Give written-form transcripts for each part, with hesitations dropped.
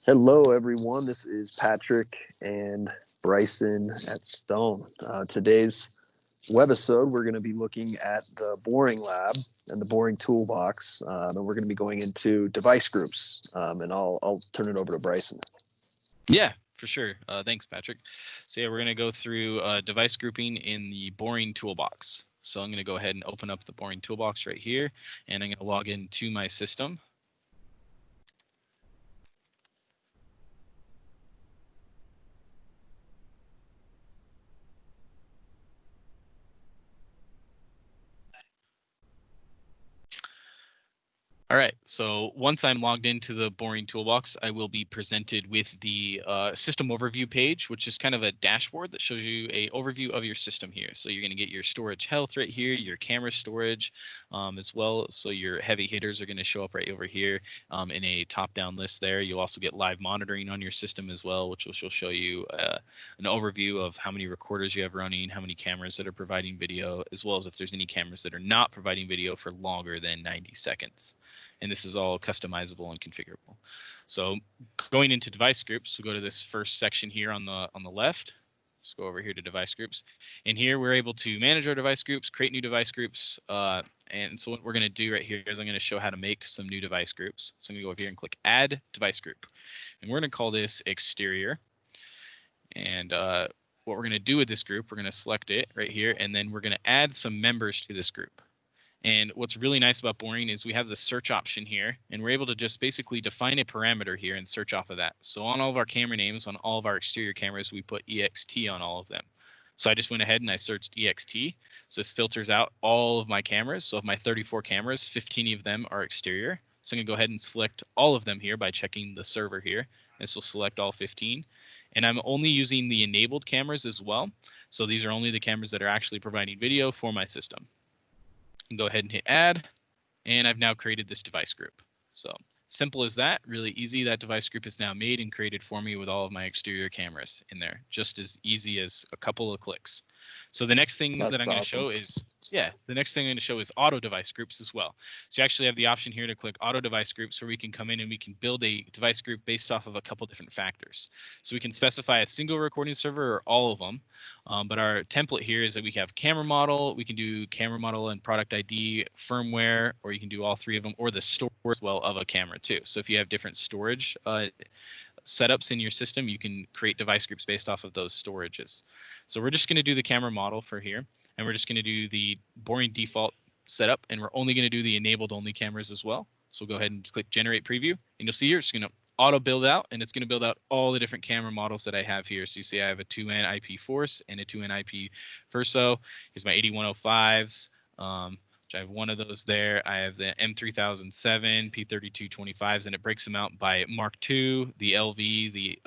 Hello, everyone. This is Patrick and Bryson at Stone. Today's webisode, we're going to be looking at the Boring Lab and the Boring Toolbox. And we're going to be going into device groups. And I'll turn it over to Bryson. Yeah, for sure. Thanks, Patrick. So yeah, we're going to go through device grouping in the Boring Toolbox. So I'm going to go ahead and open up the Boring Toolbox right here, and I'm going to log into my system. All right, so once I'm logged into the Boring Toolbox, I will be presented with the system overview page, which is kind of a dashboard that shows you an overview of your system here. So you're going to get your storage health right here, your camera storage as well. So your heavy hitters are going to show up right over here in a top-down list there. You'll also get live monitoring on your system as well, which will show you an overview of how many recorders you have running, how many cameras that are providing video, as well as if there's any cameras that are not providing video for longer than 90 seconds. And this is all customizable and configurable. So going into device groups, we'll go to this first section here on the left. Let's go over here to device groups. And here we're able to manage our device groups, create new device groups. And so what we're going to do right here is I'm going to show how to make some new device groups. So I'm going to go over here and click Add Device Group. And we're going to call this Exterior. And what we're going to do with this group, we're going to select it right here, and then we're going to add some members to this group. And what's really nice about Boring is we have the search option here, and we're able to just basically define a parameter here and search off of that. So on all of our camera names, on all of our exterior cameras, we put EXT on all of them. So I just went ahead and I searched EXT. So this filters out all of my cameras. So of my 34 cameras, 15 of them are exterior. So I'm going to go ahead and select all of them here by checking the server here. This will select all 15. And I'm only using the enabled cameras as well. So these are only the cameras that are actually providing video for my system. And go ahead and hit add, and I've now created this device group. So simple as that, really easy. That device group is now made and created for me with all of my exterior cameras in there, just as easy as a couple of clicks. So the next thing that I'm going to show is, the next thing I'm going to show is auto device groups as well. So you actually have the option here to click auto device groups, where we can come in and we can build a device group based off of a couple different factors. So we can specify a single recording server or all of them. But our template here is that we have camera model, we can do camera model and product ID, firmware, or you can do all three of them, or the storage as well of a camera too. So if you have different storage setups in your system, you can create device groups based off of those storages. So we're just going to do the camera model for here, and we're just going to do the Boring default setup, and we're only going to do the enabled only cameras as well. So we'll go ahead and click generate preview, and you'll see here it's going to auto build out, and it's going to build out all the different camera models that I have here. So you see I have a 2N IP Force and a 2N IP Verso. Here's my 8105s. Which I have one of those there. I have the M3007, P3225s, and it breaks them out by Mark II, the LV, the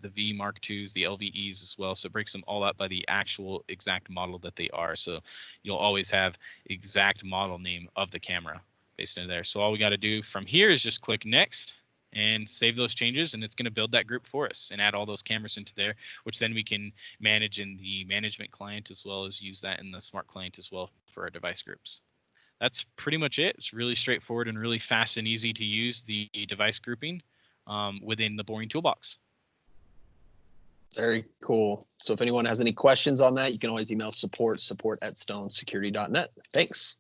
V Mark IIs, the LVEs as well. So it breaks them all out by the actual exact model that they are. So you'll always have exact model name of the camera based in there. So all we got to do from here is just click next and save those changes, and it's going to build that group for us and add all those cameras into there, which then we can manage in the management client as well as use that in the smart client as well for our device groups. That's pretty much it. It's really straightforward and really fast and easy to use the device grouping within the Boring Toolbox. Very cool. So if anyone has any questions on that, you can always email support@stonesecurity.net. Thanks.